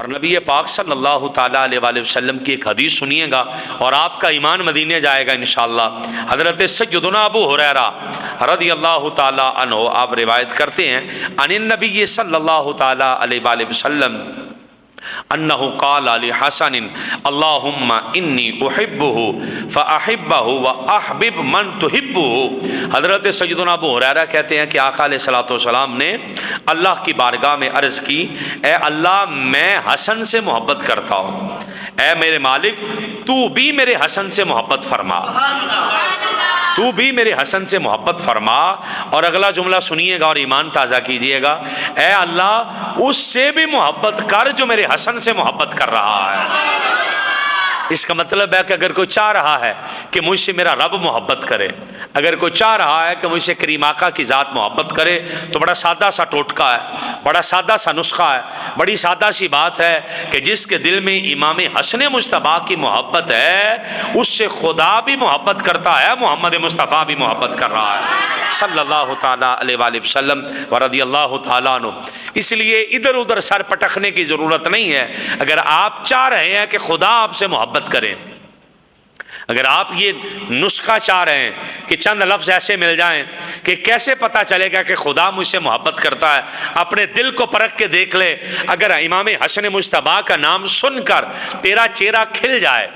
اور نبی پاک صلی اللہ تعالیٰ علیہ وآلہ وسلم کی ایک حدیث سنیے گا اور آپ کا ایمان مدینے جائے گا انشاءاللہ۔ حضرت سیدنا ابو ہریرہ رضی اللہ تعالیٰ عنہ آپ روایت کرتے ہیں عن النبی صلی اللہ تعالیٰ علیہ وآلہ وسلم انہ قال لحسن اللہم انی احبہ فاحبہ واحبب من تحبہ۔ حضرت سیدنا ابو ہریرہ کہتے ہیں کہ آقا علیہ الصلوۃ والسلام نے اللہ کی بارگاہ میں عرض کی، اے اللہ میں حسن سے محبت کرتا ہوں، اے میرے مالک تو بھی میرے حسن سے محبت فرما، تو بھی میرے حسن سے محبت فرما۔ اور اگلا جملہ سنیے گا اور ایمان تازہ کیجئے گا، اے اللہ اس سے بھی محبت کر جو میرے حسن سے محبت کر رہا ہے۔ اس کا مطلب ہے کہ اگر کوئی چاہ رہا ہے کہ مجھ سے میرا رب محبت کرے، اگر کوئی چاہ رہا ہے کہ مجھ سے کریم آقا کی ذات محبت کرے، تو بڑا سادہ سا ٹوٹکا ہے، بڑا سادہ سا نسخہ ہے، بڑی سادہ سی بات ہے کہ جس کے دل میں امام حسن مجتبیٰ کی محبت ہے اس سے خدا بھی محبت کرتا ہے، محمد مصطفیٰ بھی محبت کر رہا ہے صلی اللہ تعالیٰ علیہ وآلہ وسلم ورضی اللہ تعالیٰ عنہ۔ اس لیے ادھر ادھر سر پٹکنے کی ضرورت نہیں ہے۔ اگر آپ چاہ رہے ہیں کہ خدا آپ سے محبت کرے، اگر آپ یہ نسخہ چاہ رہے ہیں کہ چند لفظ ایسے مل جائیں کہ کیسے پتہ چلے گا کہ خدا مجھ سے محبت کرتا ہے، اپنے دل کو پرکھ کے دیکھ لے۔ اگر امام حسن مجتبیٰ کا نام سن کر تیرا چہرہ کھل جائے،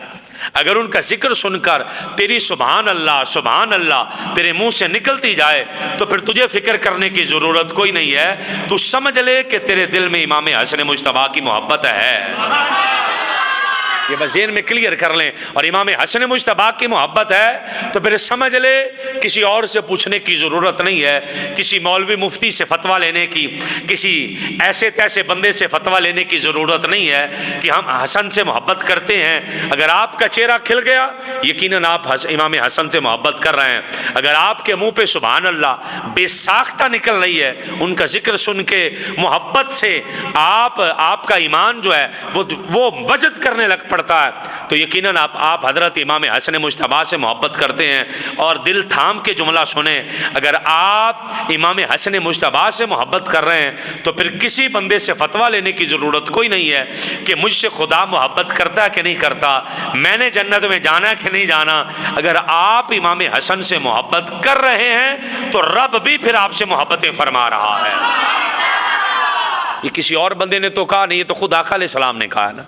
اگر ان کا ذکر سن کر تیری سبحان اللہ تیرے منہ سے نکلتی جائے، تو پھر تجھے فکر کرنے کی ضرورت کوئی نہیں ہے، تو سمجھ لے کہ تیرے دل میں امام حسن مجتبیٰ کی محبت ہے۔ یہ بس ذہن میں کلیئر کر لیں۔ اور امام حسن مجتبیٰ کی محبت ہے تو پھر سمجھ لے کسی اور سے پوچھنے کی ضرورت نہیں ہے، کسی مولوی مفتی سے فتویٰ لینے کی، کسی ایسے تیسے بندے سے فتویٰ لینے کی ضرورت نہیں ہے کہ ہم حسن سے محبت کرتے ہیں۔ اگر آپ کا چہرہ کھل گیا یقیناً آپ امام حسن سے محبت کر رہے ہیں۔ اگر آپ کے منہ پہ سبحان اللہ بے ساختہ نکل رہی ہے، ان کا ذکر سن کے محبت سے آپ کا ایمان جو ہے وہ وجد کرنے لگ پڑتا ہے، تو یقیناً آپ حضرت امام حسن مجتبیٰ سے محبت کرتے ہیں۔ اور دل تھام کے جملہ سنیں، اگر آپ امام حسن مجتبیٰ سے محبت کر رہے ہیں تو پھر کسی بندے سے فتویٰ لینے کی ضرورت کوئی نہیں ہے کہ مجھ سے خدا محبت کرتا ہے کہ نہیں کرتا، میں نے جنت میں جانا ہے کہ نہیں جانا۔ اگر آپ امام حسن سے محبت کر رہے ہیں تو رب بھی پھر آپ سے محبتیں فرما رہا ہے۔ یہ کسی اور بندے نے تو کہا نہیں، یہ تو خود آقا علیہ السلام نے کہا ہے نا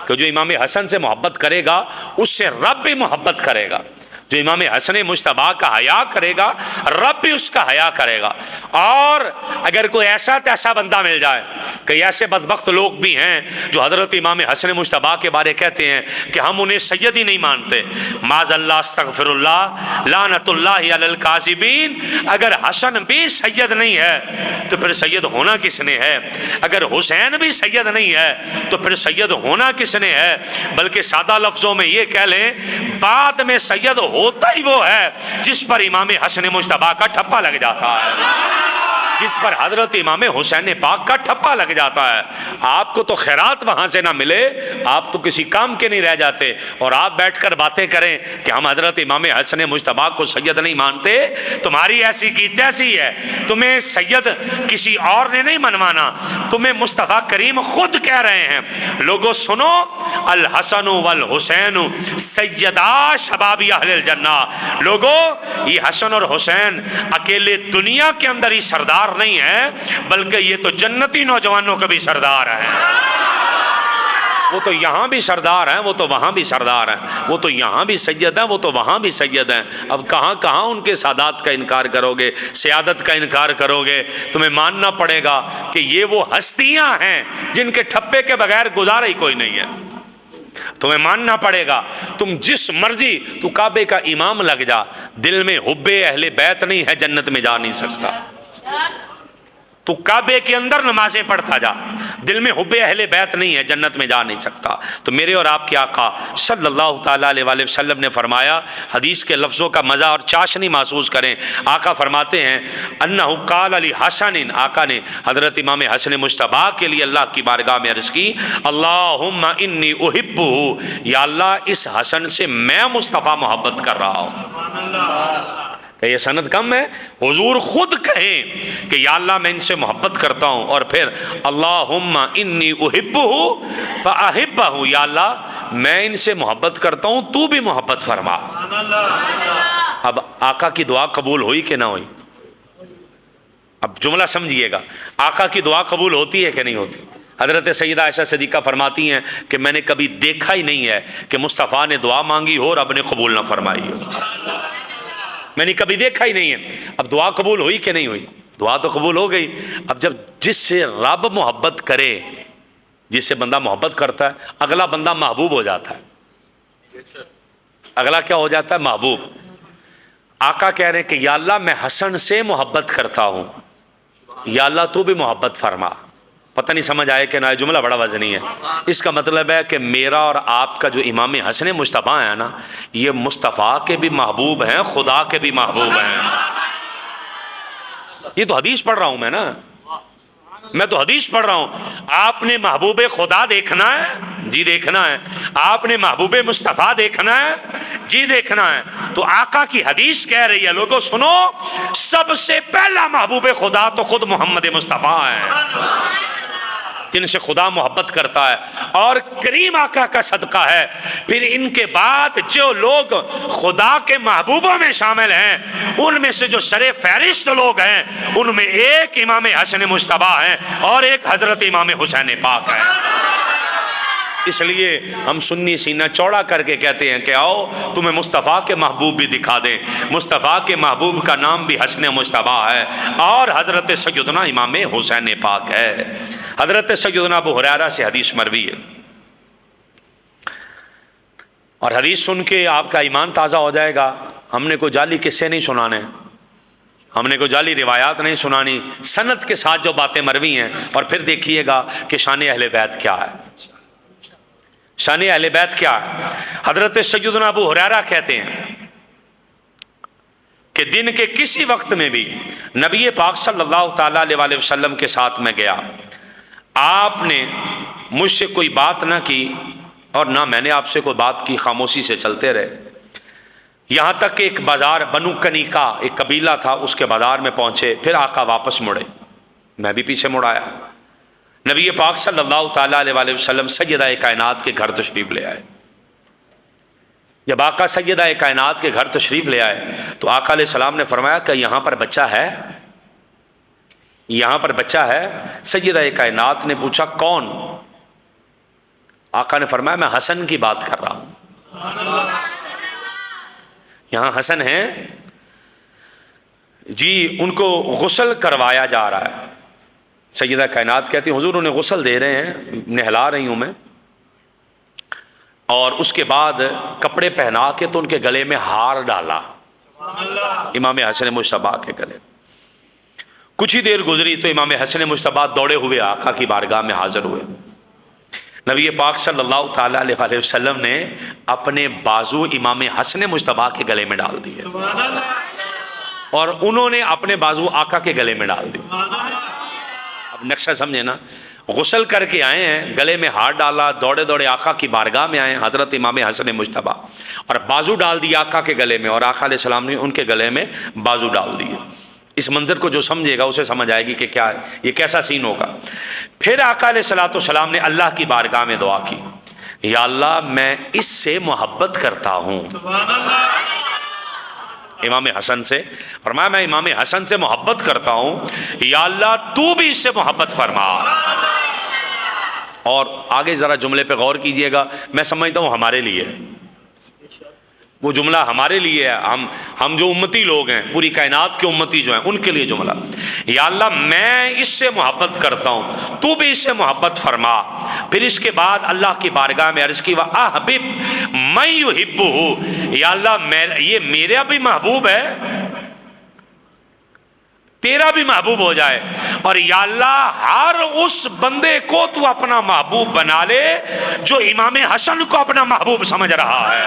کہ جو امام حسن سے محبت کرے گا اس سے رب بھی محبت کرے گا، جو امام حسن مجتبیٰ کا حیا کرے گا رب بھی اس کا حیا کرے گا۔ اور اگر کوئی ایسا تیسا بندہ مل جائے، کئی ایسے بدبخت لوگ بھی ہیں جو حضرت امام حسن مجتبیٰ کے بارے کہتے ہیں کہ ہم انہیں سید ہی نہیں مانتے، معاذ اللہ استغفر اللہ لعنت اللہ علی الکاذبین۔ اگر حسن بھی سید نہیں ہے تو پھر سید ہونا کس نے ہے؟ اگر حسین بھی سید نہیں ہے تو پھر سید ہونا کس نے ہے؟ بلکہ سادہ لفظوں میں یہ کہہ لیں، بعد میں سید ہوتا ہی وہ ہے جس پر امام حسن مجتبیٰ کا ٹھپا لگ جاتا ہے، جس پر حضرت امام حسین پاک کا ٹھپا لگ جاتا ہے۔ آپ کو تو خیرات وہاں سے نہ ملے، آپ تو کسی کام کے نہیں رہ جاتے، اور آپ بیٹھ کر باتیں کریں کہ ہم حضرت امام حسن مجتبیٰ کو سید نہیں مانتے۔ تمہاری ایسی کی تیسی ہے، تمہیں سید کسی اور نے نہیں منوانا، تمہیں مصطفیٰ کریم خود کہہ رہے ہیں۔ لوگوں سنو، الحسن والحسین سیدا شباب اہل الجنہ۔ لوگوں یہ حسن اور حسین اکیلے دنیا کے اندر ہی سردار نہیں ہے، بلکہ یہ تو جنتی نوجوانوں کا بھی سردار ہے۔ وہ تو یہاں بھی سردار ہیں، وہ تو وہاں بھی سردار ہیں، وہ تو یہاں بھی سید ہیں، وہ تو وہاں بھی سید ہیں۔ اب کہاں کہاں ان کے سادات کا انکار کرو گے، سیادت کا انکار کرو گے؟ تمہیں ماننا پڑے گا کہ یہ وہ ہستیاں ہیں جن کے ٹھپے کے بغیر گزارا ہی کوئی نہیں ہے۔ تمہیں ماننا پڑے گا، تم جس مرضی تو کعبے کا امام لگ جا، دل میں حب اہل بیت نہیں ہے جنت میں جا نہیں سکتا۔ تو کعبے کے اندر نمازیں پڑھتا جا، دل میں حب اہل بیت نہیں ہے جنت میں جا نہیں سکتا۔ تو میرے اور آپ کے آقا صلی اللہ تعالیٰ علیہ وآلہ وسلم نے فرمایا، حدیث کے لفظوں کا مزہ اور چاشنی محسوس کریں۔ آقا فرماتے ہیں انہ قال علی حسن، آقا نے حضرت امام حسن مجتبیٰ کے لیے اللہ کی بارگاہ میں عرض کی، اللہم انی احبہ، یا اللہ اس حسن سے میں مصطفیٰ محبت کر رہا ہوں۔ کہ یہ سند کم ہے؟ حضور خود کہیں کہ یا اللہ میں ان سے محبت کرتا ہوں، اور پھر اللہم انی احبہ فاحبہ، یا اللہ میں ان سے محبت کرتا ہوں تو بھی محبت فرما۔ اب آقا کی دعا قبول ہوئی کہ نہ ہوئی؟ اب جملہ سمجھیے گا، آقا کی دعا قبول ہوتی ہے کہ نہیں ہوتی؟ حضرت سیدہ عائشہ صدیقہ فرماتی ہیں کہ میں نے کبھی دیکھا ہی نہیں ہے کہ مصطفیٰ نے دعا مانگی ہو اور اب نے قبول نہ فرمائی ہو، میں نے کبھی دیکھا ہی نہیں ہے۔ اب دعا قبول ہوئی کہ نہیں ہوئی؟ دعا تو قبول ہو گئی۔ اب جب جس سے رب محبت کرے، جس سے بندہ محبت کرتا ہے، اگلا بندہ محبوب ہو جاتا ہے۔ اگلا کیا ہو جاتا ہے؟ محبوب۔ آقا کہہ رہے ہیں کہ یا اللہ میں حسن سے محبت کرتا ہوں، یا اللہ تو بھی محبت فرما۔ پتہ نہیں سمجھ آئے کہ نہ، جملہ بڑا وزنی ہے۔ اس کا مطلب ہے کہ میرا اور آپ کا جو امام حسن مصطفیٰ ہے نا، یہ مصطفیٰ کے بھی محبوب ہیں، خدا کے بھی محبوب ہیں۔ یہ تو حدیث پڑھ رہا ہوں میں نا، میں تو حدیث پڑھ رہا ہوں۔ آپ نے محبوب خدا دیکھنا ہے؟ جی دیکھنا ہے۔ آپ نے محبوب مصطفیٰ دیکھنا ہے؟ جی دیکھنا ہے۔ تو آقا کی حدیث کہہ رہی ہے لوگوں سنو، سب سے پہلا محبوب خدا تو خود محمد مصطفیٰ ہے، جن سے خدا محبت کرتا ہے، اور کریم آقا کا صدقہ ہے۔ پھر ان کے بعد جو لوگ خدا کے محبوبوں میں شامل ہیں، ان میں سے جو سر فہرست لوگ ہیں، ان میں ایک امام حسن مجتبیٰ ہیں اور ایک حضرت امام حسین پاک ہیں۔ اس لیے ہم سنی سینہ چوڑا کر کے کہتے ہیں کہ آؤ تمہیں مصطفیٰ کے محبوب بھی دکھا دیں۔ مصطفیٰ کے محبوب کا نام بھی حسن مجتبیٰ ہے، اور حضرت سیدنا امام حسین پاک ہے۔ حضرت سیدنا ابو ہریرہ سے حدیث مروی ہے، اور حدیث سن کے آپ کا ایمان تازہ ہو جائے گا۔ ہم نے کوئی جعلی قصے نہیں سنانے، ہم نے کوئی جعلی روایات نہیں سنانی، سند کے ساتھ جو باتیں مروی ہیں۔ اور پھر دیکھیے گا کہ شان اہل بیت کیا ہے، شان اہل بیت کیا ہے۔ حضرت سیدنا ابو ہریرہ کہتے ہیں کہ دن کے کسی وقت میں بھی نبی پاک صلی اللہ تعالیٰ علیہ وسلم کے ساتھ میں گیا، آپ نے مجھ سے کوئی بات نہ کی اور نہ میں نے آپ سے کوئی بات کی، خاموشی سے چلتے رہے، یہاں تک کہ ایک بازار بنو کنیکا ایک قبیلہ تھا، اس کے بازار میں پہنچے۔ پھر آقا واپس مڑے، میں بھی پیچھے مڑ آیا۔ نبی پاک صلی اللہ تعالیٰ علیہ وسلم سیدہ کائنات کے گھر تشریف لے آئے۔ جب آقا سیدہ کائنات کے گھر تشریف لے آئے تو آقا علیہ السلام نے فرمایا کہ یہاں پر بچہ ہے، یہاں پر بچہ ہے؟ سیدہ کائنات نے پوچھا کون؟ آقا نے فرمایا میں حسن کی بات کر رہا ہوں۔ یہاں حسن ہیں جی، ان کو غسل کروایا جا رہا ہے۔ سیدہ کائنات کہتی ہیں حضور انہیں غسل دے رہے ہیں، نہلا رہی ہوں میں، اور اس کے بعد کپڑے پہنا کے تو ان کے گلے میں ہار ڈالا، امام حسن مجتبیٰ کے گلے۔ کچھ ہی دیر گزری تو امام حسن مجتبیٰ دوڑے ہوئے آقا کی بارگاہ میں حاضر ہوئے۔ نبی پاک صلی اللہ تعالیٰ علیہ وسلم نے اپنے بازو امام حسن مجتبیٰ کے گلے میں ڈال دیے، اور انہوں نے اپنے بازو آقا کے گلے میں ڈال دیے۔ اب نقشہ سمجھے نا، غسل کر کے آئے ہیں، گلے میں ہاتھ ڈالا، دوڑے دوڑے آقا کی بارگاہ میں آئے حضرت امام حسن مجتبیٰ، اور بازو ڈال دیا آقا کے گلے میں، اور آقا علیہ السلام نے ان کے گلے میں بازو ڈال دیے۔ اس منظر کو جو سمجھے گا اسے سمجھ آئے گی کہ کیا ہے، یہ کیسا سین ہوگا۔ پھر آقا علیہ السلام نے اللہ کی بارگاہ میں دعا کی، یا اللہ میں اس سے محبت کرتا ہوں، امام حسن سے فرمایا میں امام حسن سے محبت کرتا ہوں، یا اللہ تو بھی اس سے محبت فرما۔ اور آگے ذرا جملے پہ غور کیجئے گا، میں سمجھتا ہوں ہمارے لیے وہ جملہ، ہمارے لیے ہے، ہم جو امتی لوگ ہیں، پوری کائنات کے امتی جو ہیں، ان کے لیے جملہ، یا اللہ میں اس سے محبت کرتا ہوں تو بھی اس سے محبت فرما۔ پھر اس کے بعد اللہ کی بارگاہ میں عرض کی وَأَحْبِبْ مَن يُحِبُّهُ، یا اللہ یہ میرا بھی محبوب ہے، تیرا بھی محبوب ہو جائے، اور یا اللہ ہر اس بندے کو تو اپنا محبوب بنا لے جو امام حسن کو اپنا محبوب سمجھ رہا ہے۔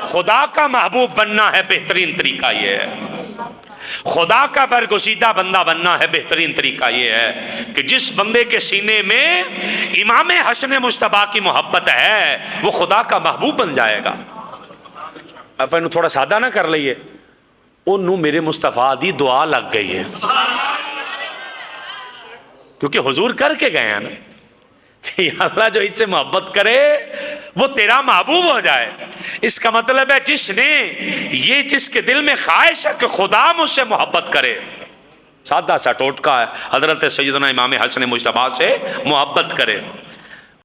خدا کا محبوب بننا ہے بہترین طریقہ یہ ہے، خدا کا برگزیدہ بندہ بننا ہے بہترین طریقہ یہ ہے کہ جس بندے کے سینے میں امام حسن مجتبیٰ کی محبت ہے وہ خدا کا محبوب بن جائے گا۔ آپ انہوں تھوڑا سادہ نہ کر لئیے، انہوں میرے مصطفیٰ دی دعا لگ گئی ہے، کیونکہ حضور کر کے گئے ہیں نا کہ یا اللہ جو اس سے محبت کرے وہ تیرا محبوب ہو جائے۔ اس کا مطلب ہے جس کے دل میں خواہش ہے کہ خدا مجھ سے محبت کرے، سادہ سا ٹوٹکا ہے، حضرت سیدنا امام حسن مجتبیٰ سے محبت کرے۔